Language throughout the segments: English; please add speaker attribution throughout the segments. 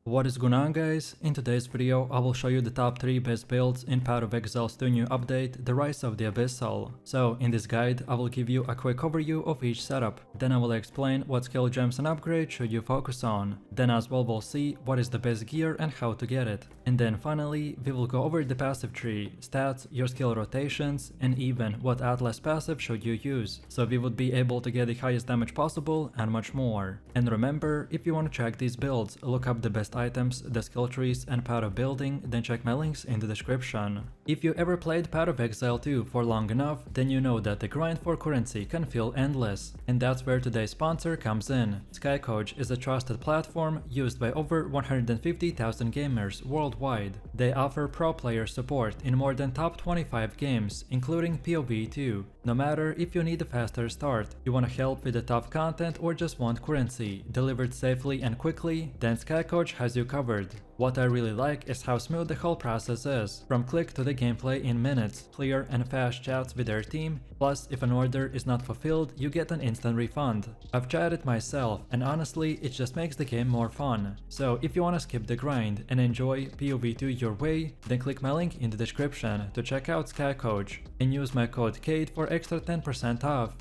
Speaker 1: What is going on, guys? In today's video I will show you the top 3 best builds in part of Exile's 2 new update, the Rise of the Abyssal. So in this guide I will give you a quick overview of each setup, then I will explain what skill gems and upgrades should you focus on, then as well we'll see what is the best gear and how to get it, and then finally we will go over the passive tree, stats, your skill rotations, and even what Atlas passive should you use, so we would be able to get the highest damage possible and much more. And remember, if you want to check these builds, look up the best items, the skill trees, and Path of Building, then check my links in the description. If you ever played Path of Exile 2 for long enough, then you know that the grind for currency can feel endless, and that's where today's sponsor comes in. Skycoach is a trusted platform used by over 150,000 gamers worldwide. They offer pro player support in more than top 25 games, including POE 2. No matter if you need a faster start, you want help with the tough content, or just want currency delivered safely and quickly, then Skycoach has you covered. What I really like is how smooth the whole process is, from click to the gameplay in minutes, clear and fast chats with their team, plus if an order is not fulfilled you get an instant refund. I've tried it myself and honestly it just makes the game more fun. So if you wanna skip the grind and enjoy POE 2 your way, then click my link in the description to check out Skycoach and use my code KATE for extra 10% off.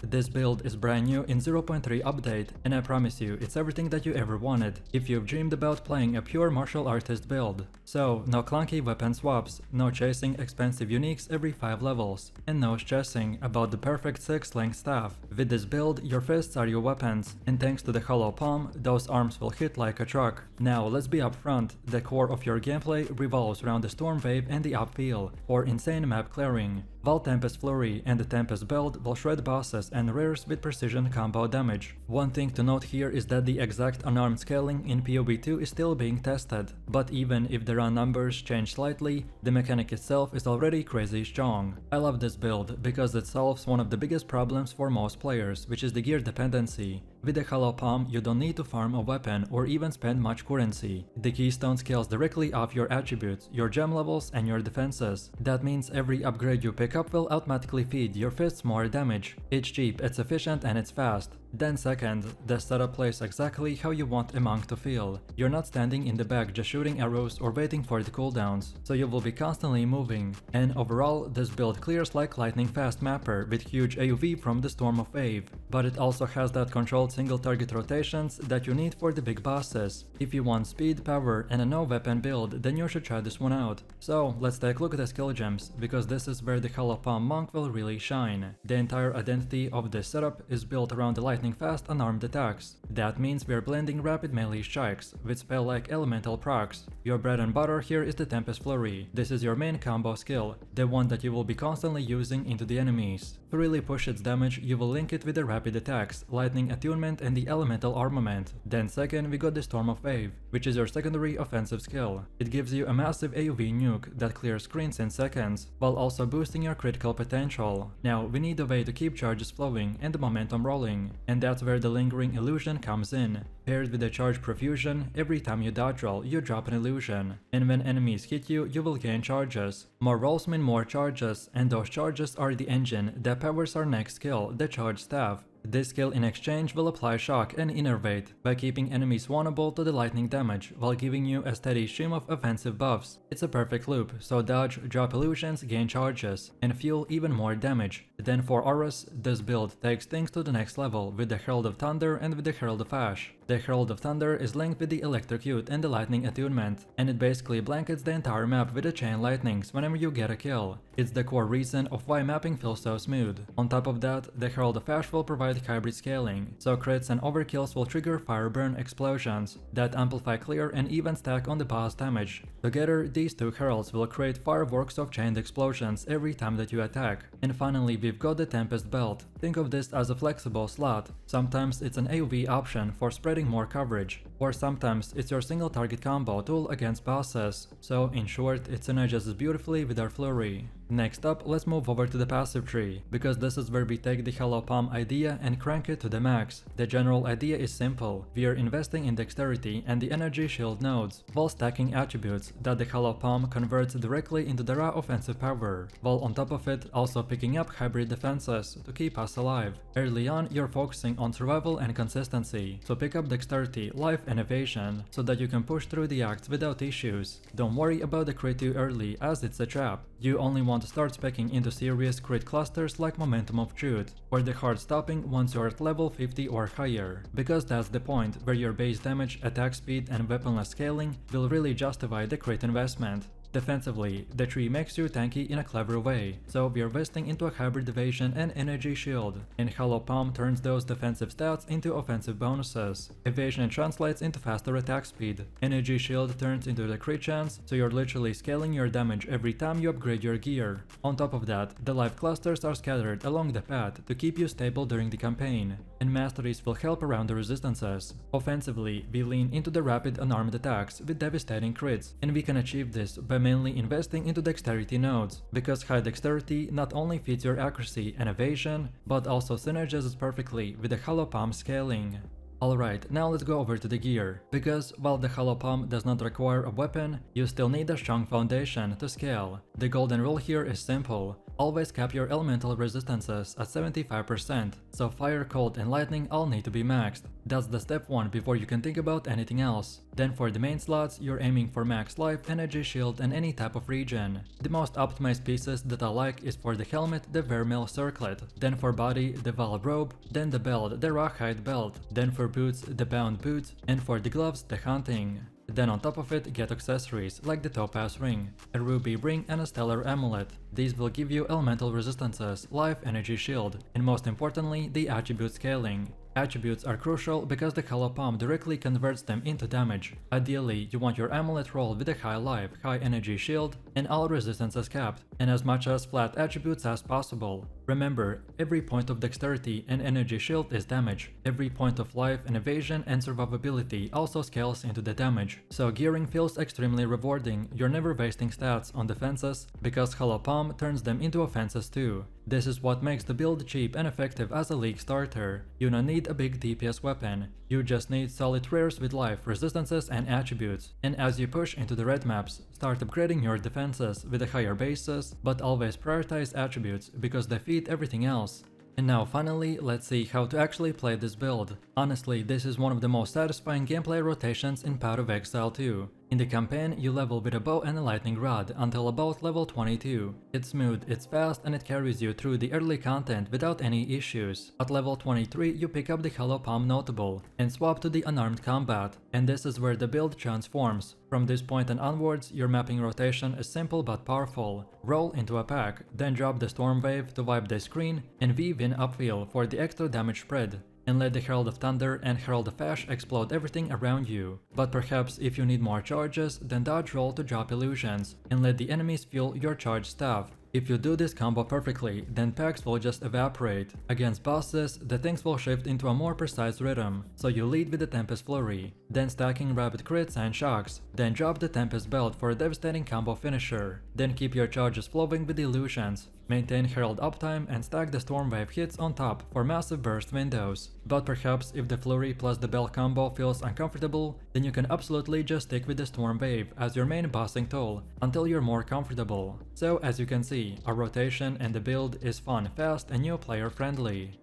Speaker 1: This build is brand new in 0.3 update, and I promise you it's everything that you ever wanted if you've dreamed about playing a pure martial artist build. So no clunky weapon swaps, no chasing expensive uniques every 5 levels, and no stressing about the perfect 6-length staff. With this build, your fists are your weapons, and thanks to the hollow palm, those arms will hit like a truck. Now let's be upfront, the core of your gameplay revolves around the Storm Wave and the upheal for insane map clearing, while Tempest Flurry and the Tempest build will shred bosses and rares with precision combo damage. One thing to note here is that the exact unarmed scaling in POE 2 is still being tested, but even if the run numbers change slightly, the mechanic itself is already crazy strong. I love this build because it solves one of the biggest problems for most players, which is the gear dependency. With the hollow palm you don't need to farm a weapon or even spend much currency. The keystone scales directly off your attributes, your gem levels, and your defenses. That means every upgrade you pick up will automatically feed your fists more damage. It's cheap, it's efficient, and it's fast. Then second, the setup plays exactly how you want a monk to feel. You're not standing in the back just shooting arrows or waiting for the cooldowns, so you will be constantly moving. And overall, this build clears like lightning fast mapper with huge AoV from the Storm of Wave, but it also has that controlled single target rotations that you need for the big bosses. If you want speed, power, and a no weapon build, then you should try this one out. So let's take a look at the skill gems, because this is where the hollow palm monk will really shine. The entire identity of this setup is built around the lightning fast unarmed attacks. That means we are blending rapid melee strikes with spell-like elemental procs. Your bread and butter here is the Tempest Flurry. This is your main combo skill, the one that you will be constantly using into the enemies. To really push its damage, you will link it with the rapid attacks, lightning attunement, and the elemental armament. Then second we got the Storm of Wave, which is your secondary offensive skill. It gives you a massive AoV nuke that clears screens in seconds, while also boosting your critical potential. Now we need a way to keep charges flowing and the momentum rolling, and that's where the lingering illusion comes in. Paired with the charge profusion, every time you dodge roll, you drop an illusion, and when enemies hit you, you will gain charges. More rolls mean more charges, and those charges are the engine that powers our next skill, the Charge Staff. This skill in exchange will apply shock and innervate by keeping enemies vulnerable to the lightning damage while giving you a steady stream of offensive buffs. It's a perfect loop, so dodge, drop illusions, gain charges, and fuel even more damage. Then for auras, this build takes things to the next level with the Herald of Thunder and with the Herald of Ash. The Herald of Thunder is linked with the Electrocute and the Lightning attunement, and it basically blankets the entire map with the chain lightnings whenever you get a kill. It's the core reason of why mapping feels so smooth. On top of that, the Herald of Ash will provide hybrid scaling, so crits and overkills will trigger fire burn explosions that amplify clear and even stack on the boss damage. Together, these two heralds will create fireworks of chained explosions every time that you attack. And finally, we've got the Tempest belt. Think of this as a flexible slot. Sometimes it's an AoV option for spreading more coverage, or sometimes it's your single target combo tool against bosses. So in short, it synergizes beautifully with our flurry. Next up, let's move over to the passive tree, because this is where we take the Hollow Palm idea and crank it to the max. The general idea is simple. We are investing in dexterity and the energy shield nodes, while stacking attributes that the Hollow Palm converts directly into the raw offensive power, while on top of it also picking up hybrid defenses to keep us alive. Early on, you're focusing on survival and consistency, so pick up dexterity, life and evasion, so that you can push through the acts without issues. Don't worry about the crit too early, as it's a trap. You only want to start speccing into serious crit clusters like Momentum of Truth, or the hard stopping once you're at level 50 or higher, because that's the point where your base damage, attack speed and weaponless scaling will really justify the crit investment. Defensively, the tree makes you tanky in a clever way, so we are investing into a hybrid evasion and energy shield, and Hollow Palm turns those defensive stats into offensive bonuses. Evasion translates into faster attack speed, energy shield turns into the crit chance, so you're literally scaling your damage every time you upgrade your gear. On top of that, the life clusters are scattered along the path to keep you stable during the campaign, and masteries will help around the resistances. Offensively, we lean into the rapid unarmed attacks with devastating crits, and we can achieve this by mainly investing into dexterity nodes, because high dexterity not only feeds your accuracy and evasion, but also synergizes perfectly with the Hollow Palm scaling. Alright, now let's go over to the gear, because while the Hollow Palm does not require a weapon, you still need a strong foundation to scale. The golden rule here is simple. Always cap your elemental resistances at 75%, so fire, cold and lightning all need to be maxed. That's the step 1 before you can think about anything else. Then for the main slots, you're aiming for max life, energy shield and any type of regen. The most optimized pieces that I like is for the helmet, the Vermeil circlet, then for body, the Valve robe, then the belt, the Rawhide belt, then for boots, the bound boots, and for the gloves, the hunting. Then on top of it, get accessories like the topaz ring, a ruby ring and a stellar amulet. These will give you elemental resistances, life, energy shield, and most importantly, the attribute scaling. Attributes are crucial because the Hollow Palm directly converts them into damage. Ideally, you want your amulet rolled with a high life, high energy shield, and all resistances capped, and as much as flat attributes as possible. Remember, every point of dexterity and energy shield is damage. Every point of life and evasion and survivability also scales into the damage. So gearing feels extremely rewarding. You're never wasting stats on defenses, because Hollow Palm turns them into offenses too. This is what makes the build cheap and effective as a league starter. You don't need a big DPS weapon. You just need solid rares with life, resistances and attributes. And as you push into the red maps, start upgrading your defenses with a higher basis, but always prioritize attributes because they feed everything else. And now finally, let's see how to actually play this build. Honestly, this is one of the most satisfying gameplay rotations in Path of Exile 2. In the campaign, you level with a bow and a lightning rod until about level 22. It's smooth, it's fast, and it carries you through the early content without any issues. At level 23, you pick up the Hollow Palm notable and swap to the unarmed combat, and this is where the build transforms. From this point and onwards, your mapping rotation is simple but powerful. Roll into a pack, then drop the Storm Wave to wipe the screen, and weave in upfield for the extra damage spread. And let the Herald of Thunder and Herald of Ash explode everything around you. But perhaps if you need more charges, then dodge roll to drop illusions, and let the enemies fuel your charge staff. If you do this combo perfectly, then packs will just evaporate. Against bosses, the things will shift into a more precise rhythm, so you lead with the Tempest Flurry, then stacking rapid crits and shocks, then drop the Tempest Belt for a devastating combo finisher, then keep your charges flowing with illusions, maintain Herald uptime and stack the Storm Wave hits on top for massive burst windows. But perhaps if the Flurry plus the Bell combo feels uncomfortable, then you can absolutely just stick with the Storm Wave as your main bossing tool until you're more comfortable. So as you can see, our rotation and the build is fun, fast and new player friendly.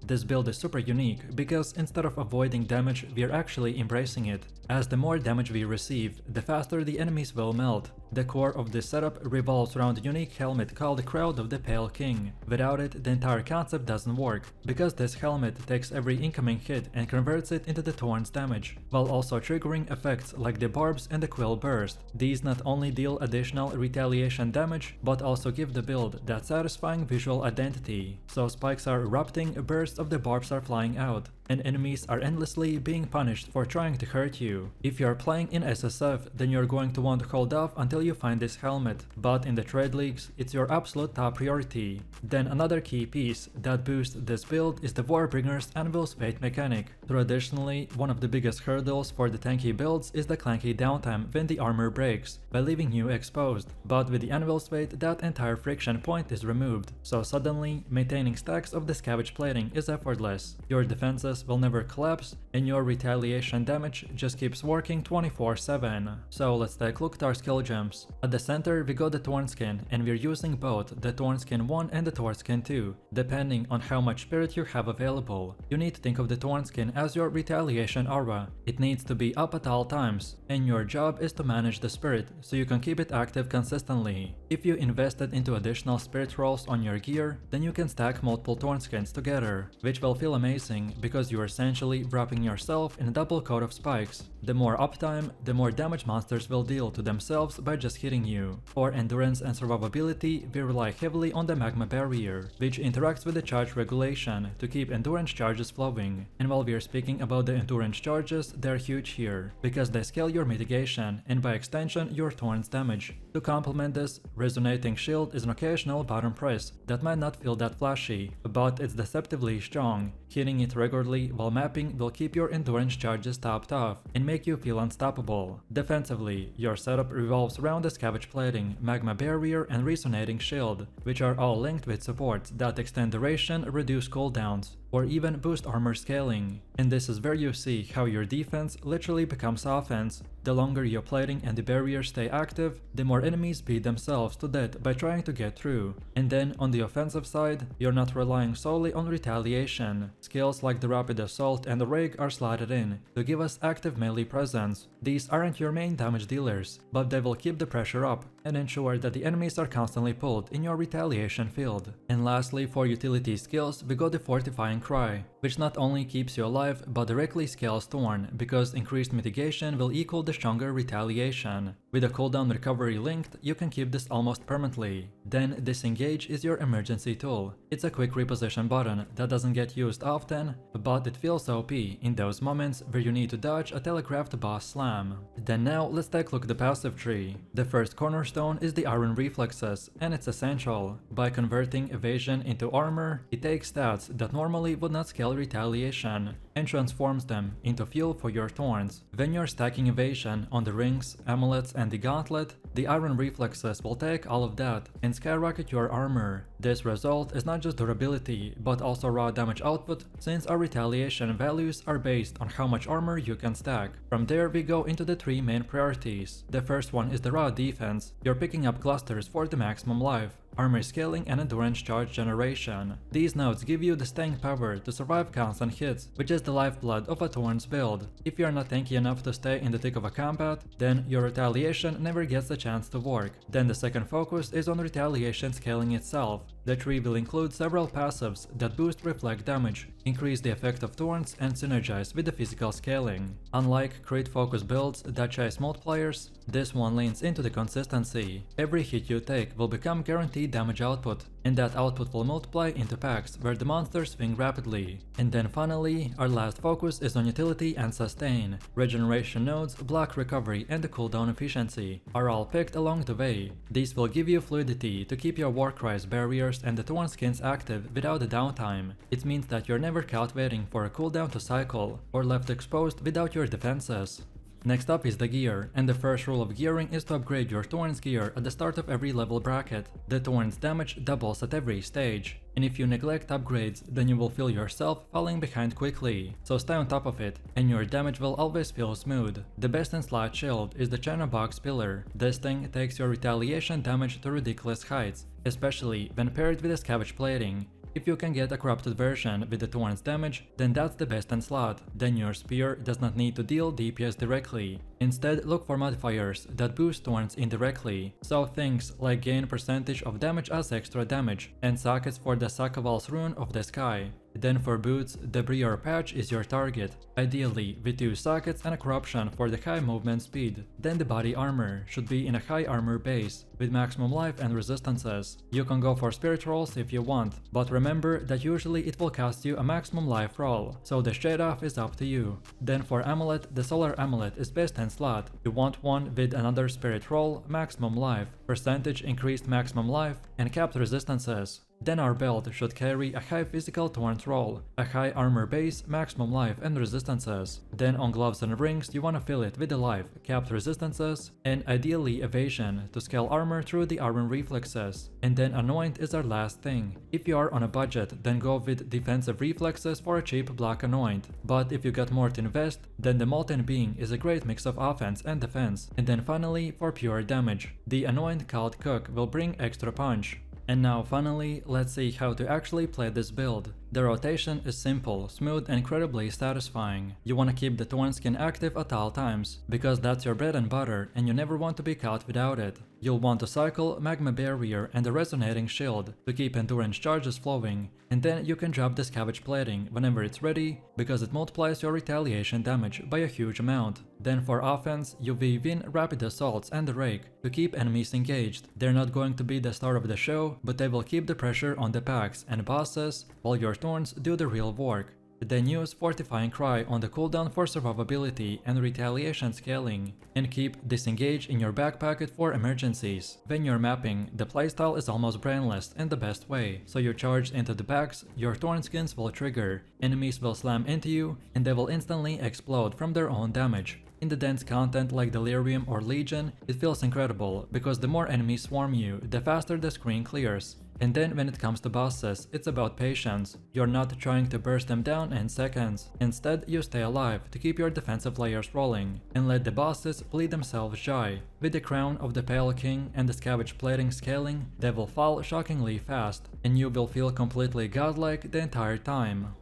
Speaker 1: This build is super unique because instead of avoiding damage, we're actually embracing it. As the more damage we receive, the faster the enemies will melt. The core of this setup revolves around a unique helmet called Crowd of the Pale King. Without it, the entire concept doesn't work, because this helmet takes every incoming hit and converts it into the Thorns damage, while also triggering effects like the Barbs and the Quill Burst. These not only deal additional retaliation damage, but also give the build that satisfying visual identity. So spikes are erupting, bursts of the barbs are flying out. and enemies are endlessly being punished for trying to hurt you. If you are playing in SSF, then you're going to want to hold off until you find this helmet, but in the trade leagues, it's your absolute top priority. Then another key piece that boosts this build is the Warbringer's Anvil's Fate mechanic. Traditionally, one of the biggest hurdles for the tanky builds is the clanky downtime when the armor breaks, by leaving you exposed, but with the Anvil's Fate that entire friction point is removed, so suddenly, maintaining stacks of the scavenge plating is effortless. Your defenses will never collapse, and your retaliation damage just keeps working 24/7. So let's take a look at our skill gems. At the center we got the Thorns skin, and we're using both the Thorns skin 1 and the Thorns skin 2, depending on how much spirit you have available. You need to think of the Thorns skin as your retaliation aura. It needs to be up at all times, and your job is to manage the spirit so you can keep it active consistently. If you invested into additional spirit rolls on your gear, then you can stack multiple Thorn skins together, which will feel amazing because you are essentially wrapping yourself in a double coat of spikes. The more uptime, the more damage monsters will deal to themselves by just hitting you. For endurance and survivability, we rely heavily on the magma barrier, which interacts with the charge regulation to keep endurance charges flowing. And while we are speaking about the endurance charges, they're huge here, because they scale your mitigation and by extension your Thorns damage. To complement this, Resonating Shield is an occasional button press that might not feel that flashy, but it's deceptively strong. Hitting it regularly while mapping will keep your endurance charges topped off and make you feel unstoppable. Defensively, your setup revolves around the scavenge plating, magma barrier and resonating shield, which are all linked with supports that extend duration, reduce cooldowns, or even boost armor scaling. And this is where you see how your defense literally becomes offense. The longer your plating and the barriers stay active, the more enemies beat themselves to death by trying to get through. And then on the offensive side, you're not relying solely on retaliation. Skills like the Rapid Assault and the Rake are slotted in to give us active melee presence. These aren't your main damage dealers, but they will keep the pressure up and ensure that the enemies are constantly pulled in your retaliation field. And lastly, for utility skills, we got the Fortifying Cry, which not only keeps you alive but directly scales Thorn, because increased mitigation will equal the stronger retaliation. With a cooldown recovery linked, you can keep this almost permanently. Then Disengage is your emergency tool. It's a quick reposition button that doesn't get used often, but it feels OP in those moments where you need to dodge a telegraphed boss slam. Then now let's take a look at the passive tree. The first cornerstone is the Iron Reflexes, and it's essential. By converting evasion into armor, it takes stats that normally would not scale retaliation and transforms them into fuel for your Thorns. When you're stacking evasion on the rings, amulets and the gauntlet, the Iron Reflexes will take all of that and skyrocket your armor. This result is not just durability, but also raw damage output, since our retaliation values are based on how much armor you can stack. From there we go into the three main priorities. The first one is the raw defense. You're picking up clusters for the maximum life, armor scaling and endurance charge generation. These nodes give you the staying power to survive constant hits, which is the lifeblood of a Thorns build. If you are not tanky enough to stay in the thick of a combat, then your retaliation never gets the chance to work. Then the second focus is on retaliation scaling itself. The tree will include several passives that boost reflect damage, increase the effect of Thorns and synergize with the physical scaling. Unlike crit focus builds that chase multipliers, this one leans into the consistency. Every hit you take will become guaranteed damage output, and that output will multiply into packs where the monsters swing rapidly. And then finally, our last focus is on utility and sustain. Regeneration nodes, block recovery and the cooldown efficiency are all picked along the way. These will give you fluidity to keep your Warcry's barriers and the Thorn skins active without the downtime. It means that you're never caught waiting for a cooldown to cycle, or left exposed without your defenses. Next up is the gear, and the first rule of gearing is to upgrade your Thorns gear at the start of every level bracket. The Thorns damage doubles at every stage, and if you neglect upgrades, then you will feel yourself falling behind quickly, so stay on top of it, and your damage will always feel smooth. The best in slot shield is the China Box Pillar. This thing takes your retaliation damage to ridiculous heights, especially when paired with a scavenge plating. If you can get a corrupted version with the Thorns damage, then that's the best in slot. Then your spear does not need to deal DPS directly. Instead, look for modifiers that boost Thorns indirectly, so things like gain percentage of damage as extra damage, and sockets for the Sakaval's Rune of the Sky. Then for boots, the Briar patch is your target, ideally with 2 sockets and a corruption for the high movement speed. Then the body armor should be in a high armor base, with maximum life and resistances. You can go for spirit rolls if you want, but remember that usually it will cost you a maximum life roll, so the shade off is up to you. Then for amulet, the solar amulet is best in slot. You want one with another spirit roll, maximum life, percentage increased maximum life, and capped resistances. Then our belt should carry a high physical Thorns roll, a high armor base, maximum life and resistances. Then on gloves and rings you wanna fill it with the life, capped resistances, and ideally evasion to scale armor through the armor reflexes. And then anoint is our last thing. If you are on a budget, then go with defensive reflexes for a cheap black anoint. But if you got more to invest, then the molten being is a great mix of offense and defense. And then finally, for pure damage, the anoint called Cook will bring extra punch. And now finally, let's see how to actually play this build. The rotation is simple, smooth and incredibly satisfying. You wanna keep the Thorn skin active at all times, because that's your bread and butter and you never want to be caught without it. You'll want to cycle Magma Barrier and the Resonating Shield to keep endurance charges flowing, and then you can drop the Scavenge Plating whenever it's ready, because it multiplies your retaliation damage by a huge amount. Then for offense, you weave in Rapid Assaults and the Rake to keep enemies engaged. They're not going to be the star of the show, but they will keep the pressure on the packs and bosses, while your Thorns do the real work. Then use Fortifying Cry on the cooldown for survivability and retaliation scaling, and keep Disengage in your back pocket for emergencies. When you're mapping, the playstyle is almost brainless in the best way, so you charge into the backs, your Thorn skins will trigger, enemies will slam into you, and they will instantly explode from their own damage. In the dense content like Delirium or Legion, it feels incredible, because the more enemies swarm you, the faster the screen clears. And then when it comes to bosses, it's about patience. You're not trying to burst them down in seconds. Instead, you stay alive to keep your defensive layers rolling, and let the bosses bleed themselves dry. With the Crown of the Pale King and the Scavenge Plating scaling, they will fall shockingly fast, and you will feel completely godlike the entire time.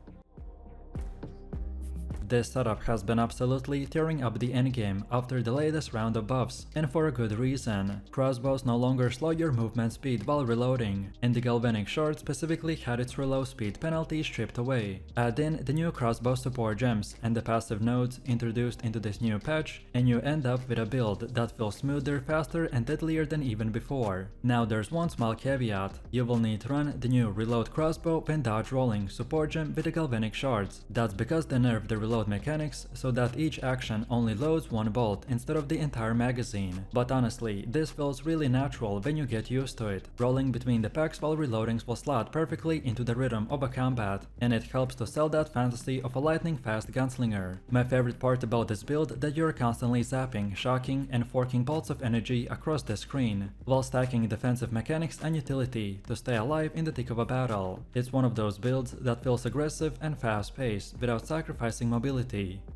Speaker 1: This setup has been absolutely tearing up the endgame after the latest round of buffs, and for a good reason. Crossbows no longer slow your movement speed while reloading, and the Galvanic shard specifically had its reload speed penalty stripped away. Add in the new crossbow support gems and the passive nodes introduced into this new patch, and you end up with a build that feels smoother, faster and deadlier than even before. Now there's one small caveat: you will need to run the new reload crossbow when dodge rolling support gem with the Galvanic shards. That's because they nerfed the reload mechanics so that each action only loads one bolt instead of the entire magazine. But honestly, this feels really natural when you get used to it. Rolling between the packs while reloading will slot perfectly into the rhythm of a combat, and it helps to sell that fantasy of a lightning fast gunslinger. My favorite part about this build that you're constantly zapping, shocking and forking bolts of energy across the screen, while stacking defensive mechanics and utility to stay alive in the thick of a battle. It's one of those builds that feels aggressive and fast paced without sacrificing mobility.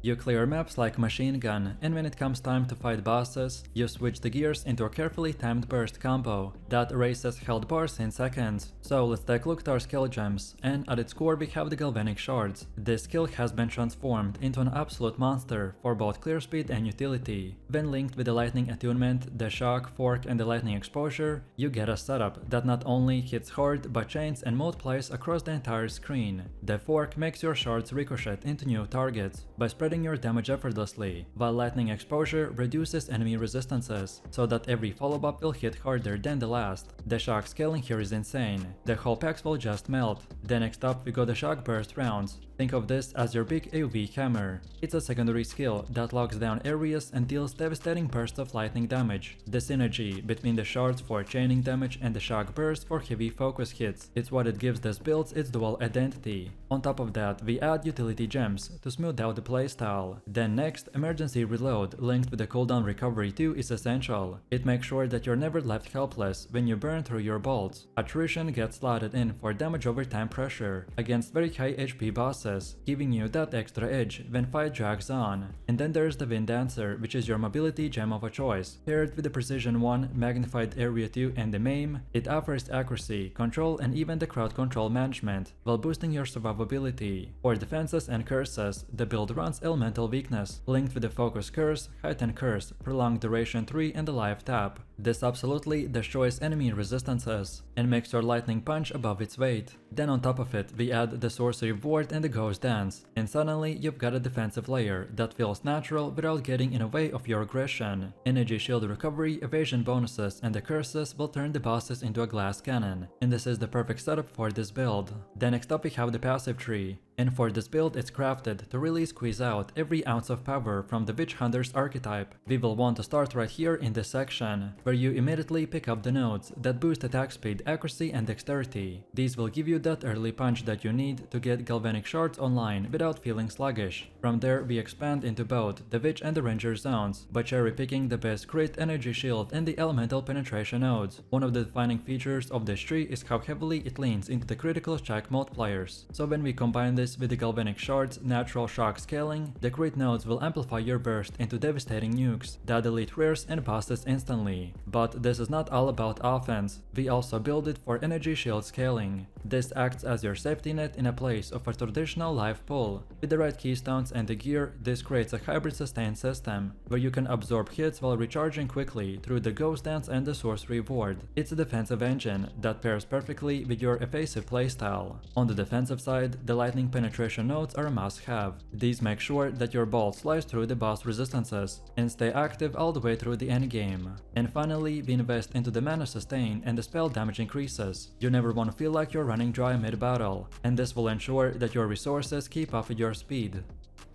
Speaker 1: You clear maps like machine gun, and when it comes time to fight bosses, you switch the gears into a carefully timed burst combo that erases health bars in seconds. So let's take a look at our skill gems, and at its core we have the Galvanic shards. This skill has been transformed into an absolute monster for both clear speed and utility. When linked with the lightning attunement, the shock, fork and the lightning exposure, you get a setup that not only hits hard but chains and multiplies across the entire screen. The fork makes your shards ricochet into new targets by spreading your damage effortlessly, while lightning exposure reduces enemy resistances, so that every follow-up will hit harder than the last. The shock scaling here is insane. The whole packs will just melt. Then next up we got the shock burst rounds. Think of this as your big AoE hammer. It's a secondary skill that locks down areas and deals devastating bursts of lightning damage. The synergy between the shards for chaining damage and the shock burst for heavy focus hits, it's what it gives this build its dual identity. On top of that, we add utility gems to smooth out the playstyle. Then next, emergency reload linked with the cooldown recovery too is essential. It makes sure that you're never left helpless when you burn through your bolts. Attrition gets slotted in for damage over time pressure against very high HP bosses, weaknesses, giving you that extra edge when fight drags on. And then there's the Wind Dancer, which is your mobility gem of a choice. Paired with the Precision 1, Magnified Area 2 and the Maim, it offers accuracy, control and even the crowd control management, while boosting your survivability. For defenses and curses, the build runs Elemental Weakness, linked with the Focus Curse, Heightened Curse, Prolonged Duration 3 and the Life Tap. This absolutely destroys enemy resistances and makes your Lightning Punch above its weight. Then on top of it, we add the Sorcery Ward and the Ghost Dance, and suddenly you've got a defensive layer that feels natural without getting in the way of your aggression. Energy shield recovery, evasion bonuses and the curses will turn the bosses into a glass cannon, and this is the perfect setup for this build. Then next up we have the passive tree. And for this build it's crafted to really squeeze out every ounce of power from the Witch Hunter's archetype. We will want to start right here in this section, where you immediately pick up the nodes that boost attack speed, accuracy and dexterity. These will give you that early punch that you need to get Galvanic shards online without feeling sluggish. From there we expand into both the Witch and the Ranger zones, by cherry picking the best crit, energy shield and the elemental penetration nodes. One of the defining features of this tree is how heavily it leans into the critical shock multipliers. So when we combine this with the Galvanic shards, natural shock scaling, the crit nodes will amplify your burst into devastating nukes that delete rares and bosses instantly. But this is not all about offense, we also build it for energy shield scaling. This acts as your safety net in a place of a traditional life pool. With the right keystones and the gear, this creates a hybrid sustain system, where you can absorb hits while recharging quickly through the Ghost Dance and the Sorcery Ward. It's a defensive engine that pairs perfectly with your evasive playstyle. On the defensive side, the lightning penetration nodes are a must-have. These make sure that your bolts slice through the boss resistances and stay active all the way through the endgame. And finally, we invest into the mana sustain and the spell damage increases. You never want to feel like you're running dry mid-battle, and this will ensure that your resources keep up with your speed.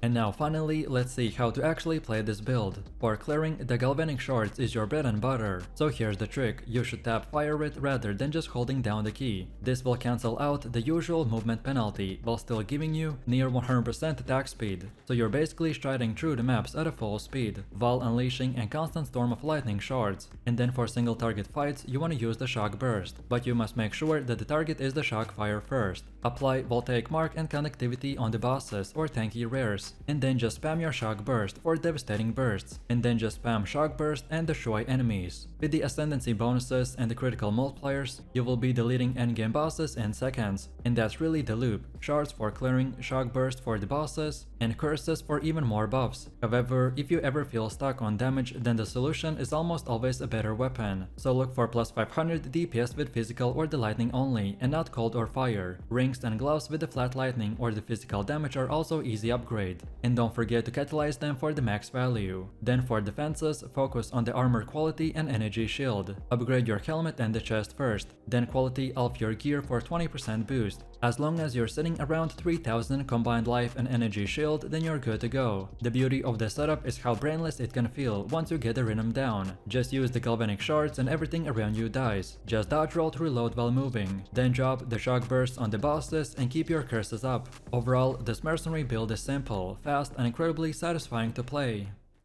Speaker 1: And now finally, let's see how to actually play this build. For clearing, the Galvanic shards is your bread and butter. So here's the trick, you should tap fire it rather than just holding down the key. This will cancel out the usual movement penalty while still giving you near 100% attack speed. So you're basically striding through the maps at a full speed, while unleashing a constant storm of lightning shards. And then for single target fights, you want to use the shock burst, but you must make sure that the target is the shock fire first. Apply voltaic mark and connectivity on the bosses or tanky rares, and then just spam your shock burst for devastating bursts, and then just spam shock burst and destroy enemies. With the ascendancy bonuses and the critical multipliers, you will be deleting endgame bosses in seconds, and that's really the loop. Shards for clearing, shock burst for the bosses, and curses for even more buffs. However, if you ever feel stuck on damage, then the solution is almost always a better weapon. So look for plus 500 DPS with physical or the lightning only, and not cold or fire. Rings and gloves with the flat lightning or the physical damage are also easy upgrade. And don't forget to catalyze them for the max value. Then for defenses, focus on the armor quality and energy shield. Upgrade your helmet and the chest first, then quality of your gear for 20% boost. As long as you're sitting around 3000 combined life and energy shield, then you're good to go. The beauty of the setup is how brainless it can feel once you get the rhythm down. Just use the Galvanic shards and everything around you dies. Just dodge roll to reload while moving. Then drop the shock bursts on the bosses and keep your curses up. Overall, this mercenary build is simple, fast and incredibly satisfying to play.